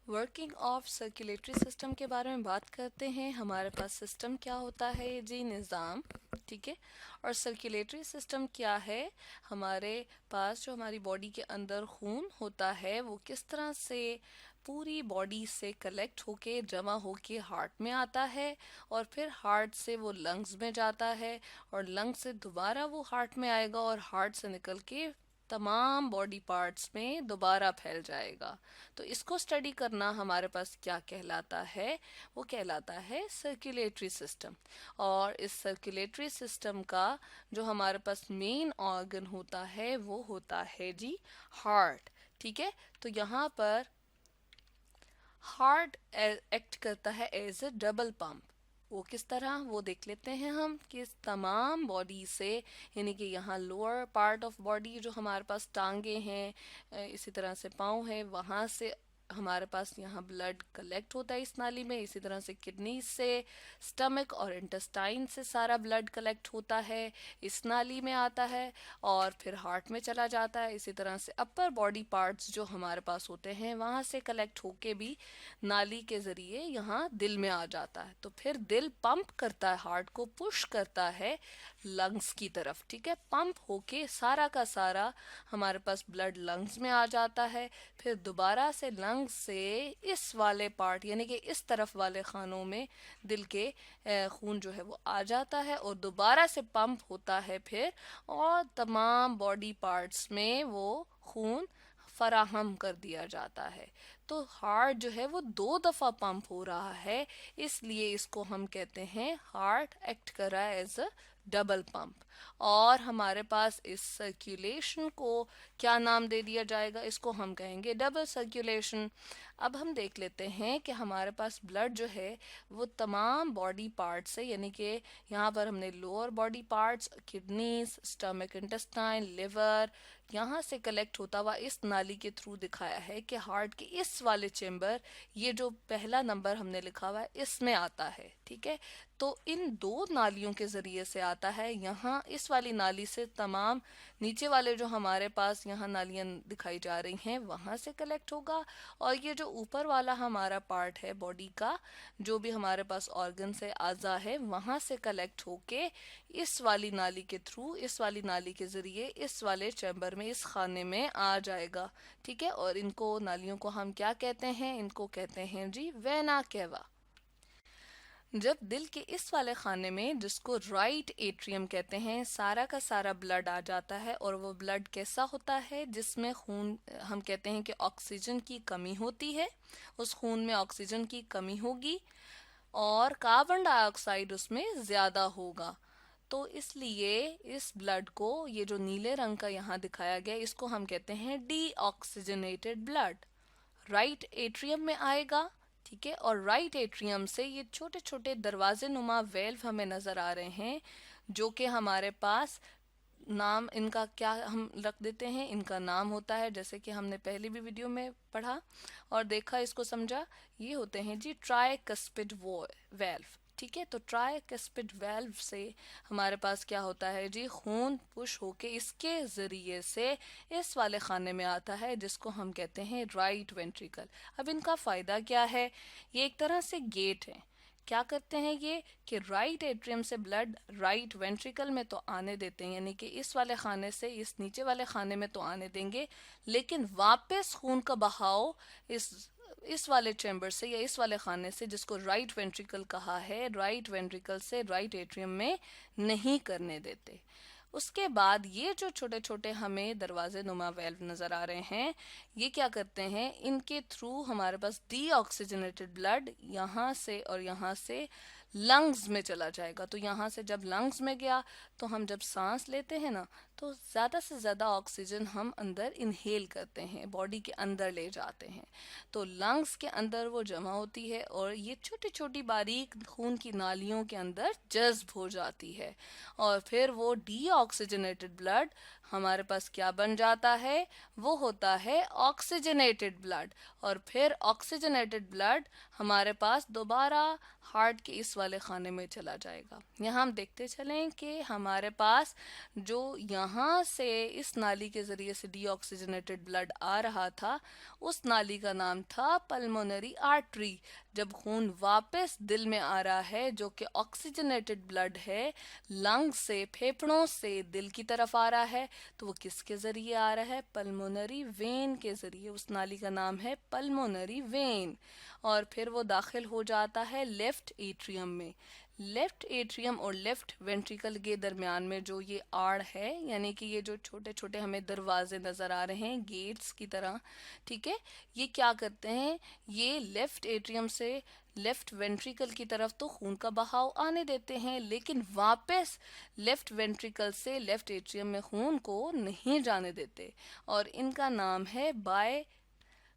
Working of circulatory system के बारे में बात करते हैं। हमारे पास सिस्टम क्या होता है जी? निज़ाम। ठीक है। और सर्कुलेटरी सिस्टम क्या है? हमारे पास जो हमारी बॉडी के अंदर खून होता है वो किस तरह से पूरी बॉडी से कलेक्ट होके जमा होके हार्ट में आता है, और फिर हार्ट से वो लंग्स में जाता है, और लंग्स से दोबारा वो हार्ट में आएगा, और हार्ट से निकल के तमाम बॉडी पार्ट्स में दोबारा फैल जाएगा। तो इसको स्टडी करना हमारे पास क्या कहलाता है? वो कहलाता है सर्कुलेटरी सिस्टम। और इस सर्कुलेटरी सिस्टम का जो हमारे पास मेन ऑर्गन होता है वो होता है जी हार्ट। ठीक है। तो यहाँ पर हार्ट एक्ट करता है एज ए डबल पंप। वो किस तरह, वो देख लेते हैं हम कि इस तमाम बॉडी से, यानी कि यहाँ लोअर पार्ट ऑफ बॉडी जो हमारे पास टांगे हैं, इसी तरह से पाँव है, वहाँ से हमारे पास यहाँ ब्लड कलेक्ट होता है इस नाली में। इसी तरह से किडनी से, स्टमक और इंटेस्टाइन से सारा ब्लड कलेक्ट होता है, इस नाली में आता है, और फिर हार्ट में चला जाता है। इसी तरह से अपर बॉडी पार्ट्स जो हमारे पास होते हैं वहाँ से कलेक्ट होके भी नाली के ज़रिए यहाँ दिल में आ जाता है। तो फिर दिल पंप करता है, हार्ट को पुश करता है लंग्स की तरफ। ठीक है। पंप होके सारा का सारा हमारे पास ब्लड लंग्स में आ जाता है। फिर दोबारा से लंग्स से इस वाले पार्ट, यानी कि इस तरफ वाले खानों में दिल के खून जो है वो आ जाता है, और दोबारा से पंप होता है फिर, और तमाम बॉडी पार्ट्स में वो खून फराहम कर दिया जाता है। तो हार्ट जो है वो 2 दफ़ा पंप हो रहा है, इसलिए इसको हम कहते हैं हार्ट एक्ट कर रहा है एज अ डबल पंप। और हमारे पास इस सर्कुलेशन को क्या नाम दे दिया जाएगा? इसको हम कहेंगे डबल सर्कुलेशन। अब हम देख लेते हैं कि हमारे पास ब्लड जो है वो तमाम बॉडी पार्ट से, यानी कि यहाँ पर हमने lower body parts, kidneys, stomach, intestine, liver, यहाँ से कलेक्ट होता हुआ इस नाली के थ्रू दिखाया है कि हार्ट के इस वाले चेम्बर, ये जो पहला नंबर हमने लिखा हुआ है, इसमें आता है। ठीक है। तो इन 2 नालियों के ज़रिए से आता है। यहाँ इस वाली नाली से तमाम नीचे वाले जो हमारे पास यहाँ नालियाँ दिखाई जा रही हैं वहाँ से कलेक्ट होगा, और ये जो ऊपर वाला हमारा पार्ट है बॉडी का, जो भी हमारे पास ऑर्गन्स है, आज़ा है, वहाँ से कलेक्ट होके इस वाली नाली के थ्रू, इस वाली नाली के ज़रिए इस वाले चैम्बर में, इस खाने में आ जाएगा। ठीक है। और इनको, नालियों को हम क्या कहते हैं? इनको कहते हैं जी वेना केवा। जब दिल के इस वाले खाने में, जिसको राइट एट्रियम कहते हैं, सारा का सारा ब्लड आ जाता है, और वो ब्लड कैसा होता है? जिसमें खून, हम कहते हैं कि ऑक्सीजन की कमी होती है, उस खून में ऑक्सीजन की कमी होगी, और कार्बन डाइऑक्साइड उसमें ज़्यादा होगा। तो इसलिए इस ब्लड को, ये जो नीले रंग का यहाँ दिखाया गया, इसको हम कहते हैं D oxygenated blood. Right atrium में आएगा। ठीक है। और राइट एट्रियम से ये छोटे छोटे दरवाजे नुमा वेल्व हमें नजर आ रहे हैं, जो कि हमारे पास, नाम इनका क्या हम रख देते हैं? इनका नाम होता है, जैसे कि हमने पहले भी वीडियो में पढ़ा और देखा, इसको समझा, ये होते हैं जी ट्राइकस्पिड वेल्व। ठीक है। तो ट्राइकस्पिड वेल्व से हमारे पास क्या होता है जी? खून पुश होके इसके ज़रिए से इस वाले खाने में आता है, जिसको हम कहते हैं राइट वेंट्रिकल। अब इनका फ़ायदा क्या है? ये एक तरह से गेट है। क्या करते हैं ये कि राइट एट्रियम से ब्लड राइट वेंट्रिकल में तो आने देते हैं, यानी कि इस वाले खाने से इस नीचे वाले खाने में तो आने देंगे, लेकिन वापस खून का बहाव इस वाले चैम्बर से या इस वाले खाने से, जिसको राइट वेंट्रिकल कहा है, राइट वेंट्रिकल से राइट एट्रियम में नहीं करने देते। उसके बाद ये जो छोटे छोटे हमें दरवाजे नुमा वेल्व नज़र आ रहे हैं, ये क्या करते हैं? इनके थ्रू हमारे पास डीऑक्सीजनेटेड ब्लड यहाँ से और यहाँ से लंग्स में चला जाएगा। तो यहाँ से जब लंग्स में गया, तो हम जब सांस लेते हैं ना, तो ज़्यादा से ज़्यादा ऑक्सीजन हम अंदर इनहेल करते हैं, बॉडी के अंदर ले जाते हैं। तो लंग्स के अंदर वो जमा होती है, और ये छोटी छोटी बारीक खून की नालियों के अंदर जज्ब हो जाती है, और फिर वो डीऑक्सीजनेटेड ब्लड हमारे पास क्या बन जाता है, वो होता है ऑक्सीजनेटेड ब्लड। और फिर ऑक्सीजनेटेड ब्लड हमारे पास दोबारा हार्ट के इस वाले खाने में चला जाएगा। यहाँ हम देखते चलें कि हमारे पास जो यहाँ से इस नाली के ज़रिए से डीऑक्सीजनेटेड ब्लड आ रहा था, उस नाली का नाम था पल्मोनरी आर्टरी। जब खून वापस दिल में आ रहा है, जो कि ऑक्सीजनेटेड ब्लड है, लंग्स से, फेफड़ों से दिल की तरफ आ रहा है, तो वो किसके ज़रिए आ रहा है, पल्मोनरी वेन के ज़रिए। उस नाली का नाम है पल्मोनरी वेन। और फिर वो दाखिल हो जाता है लेफ्ट एट्रियम में। लेफ्ट एट्रियम और लेफ्ट वेंट्रिकल के दरमियान में जो ये आड़ है, यानी कि ये जो छोटे छोटे हमें दरवाजे नज़र आ रहे हैं गेट्स की तरह, ठीक है, ये क्या करते हैं, ये लेफ्ट एट्रियम से लेफ्ट वेंट्रिकल की तरफ तो खून का बहाव आने देते हैं, लेकिन वापस लेफ्ट वेंट्रिकल से लेफ्ट एट्रियम में खून को नहीं जाने देते। और इनका नाम है बाय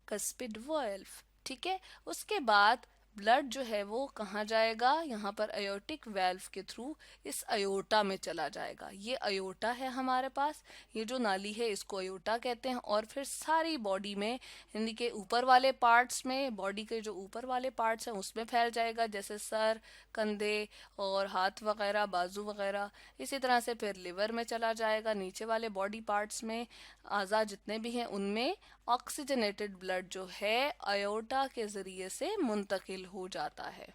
कस्पिड वाल्व, ठीक है। उसके बाद ब्लड जो है वो कहाँ जाएगा, यहाँ पर अयोटिक वाल्व के थ्रू इस अयोटा में चला जाएगा। ये अयोटा है हमारे पास, ये जो नाली है इसको अयोटा कहते हैं। और फिर सारी बॉडी में, यानी कि ऊपर वाले पार्ट्स में, बॉडी के जो ऊपर वाले पार्ट्स हैं उसमें फैल जाएगा, जैसे सर, कंधे और हाथ वगैरह, बाजू वगैरह। इसी तरह से फिर लिवर में चला जाएगा, नीचे वाले बॉडी पार्ट्स में, आज़ा जितने भी हैं उनमें ऑक्सीजनेटेड ब्लड जो है अयोटा के ज़रिए से मुंतकिल हो जाता है।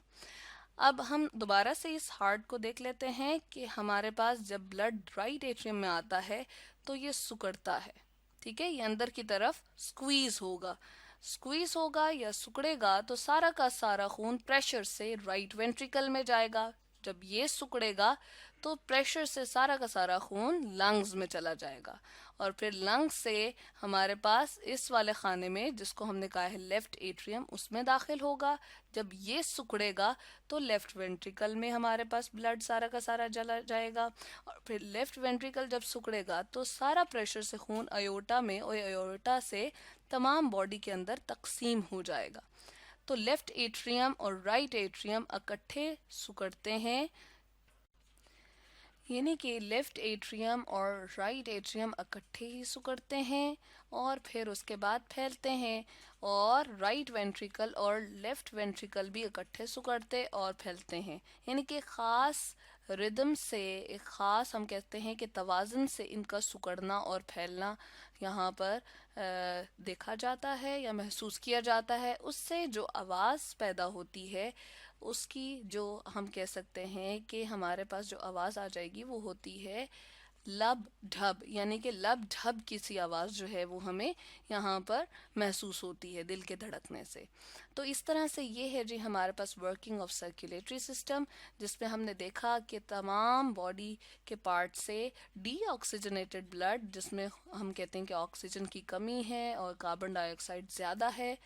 अब हम दोबारा से इस हार्ट को देख लेते हैं कि हमारे पास जब ब्लड राइट एट्रियम में आता है तो ये सिकुड़ता है, ठीक है, ये अंदर की तरफ स्क्वीज होगा या सिकुड़ेगा, तो सारा का सारा खून प्रेशर से राइट वेंट्रिकल में जाएगा। जब ये सिकुड़ेगा तो प्रेशर से सारा का सारा खून लंग्स में चला जाएगा। और फिर लंग्स से हमारे पास इस वाले खाने में, जिसको हमने कहा है लेफ्ट एट्रियम, उसमें दाखिल होगा। जब ये सिकुड़ेगा तो लेफ्ट वेंट्रिकल में हमारे पास ब्लड सारा का सारा चला जाएगा। और फिर लेफ्ट वेंट्रिकल जब सिकुड़ेगा तो सारा प्रेशर से खून अयोटा में, और अयोटा से तमाम बॉडी के अंदर तकसीम हो जाएगा। तो लेफ्ट एट्रियम और राइट एट्रियम इकट्ठे सिकुड़ते हैं, यानी कि लेफ्ट एट्रियम और राइट एट्रियम इकट्ठे ही सिकुड़ते हैं और फिर उसके बाद फैलते हैं। और राइट वेंट्रिकल और लेफ्ट वेंट्रिकल भी इकट्ठे सिकुड़ते और फैलते हैं, यानी कि ख़ास रिदम से, एक ख़ास हम कहते हैं कि तवाज़ुन से इनका सिकुड़ना और फैलना यहाँ पर देखा जाता है या महसूस किया जाता है। उससे जो आवाज़ पैदा होती है, उसकी जो हम कह सकते हैं कि हमारे पास जो आवाज़ आ जाएगी वो होती है लब ढब, यानी कि लब ढब की सी आवाज़ जो है वो हमें यहाँ पर महसूस होती है दिल के धड़कने से। तो इस तरह से ये है जी हमारे पास वर्किंग ऑफ सर्कुलेटरी सिस्टम, जिसमें हमने देखा कि तमाम बॉडी के पार्ट से डीऑक्सीजनेटेड ब्लड, जिसमें हम कहते हैं कि ऑक्सीजन की कमी है और कार्बन डाइऑक्साइड ज़्यादा है,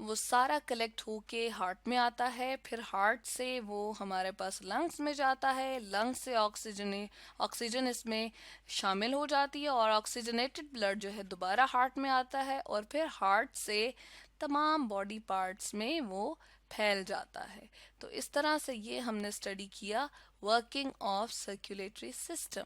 वो सारा कलेक्ट होके हार्ट में आता है। फिर हार्ट से वो हमारे पास लंग्स में जाता है, लंग्स से ऑक्सीजन इसमें शामिल हो जाती है और ऑक्सीजनेटेड ब्लड जो है दोबारा हार्ट में आता है और फिर हार्ट से तमाम बॉडी पार्ट्स में वो फैल जाता है। तो इस तरह से ये हमने स्टडी किया वर्किंग ऑफ सर्कुलेटरी सिस्टम।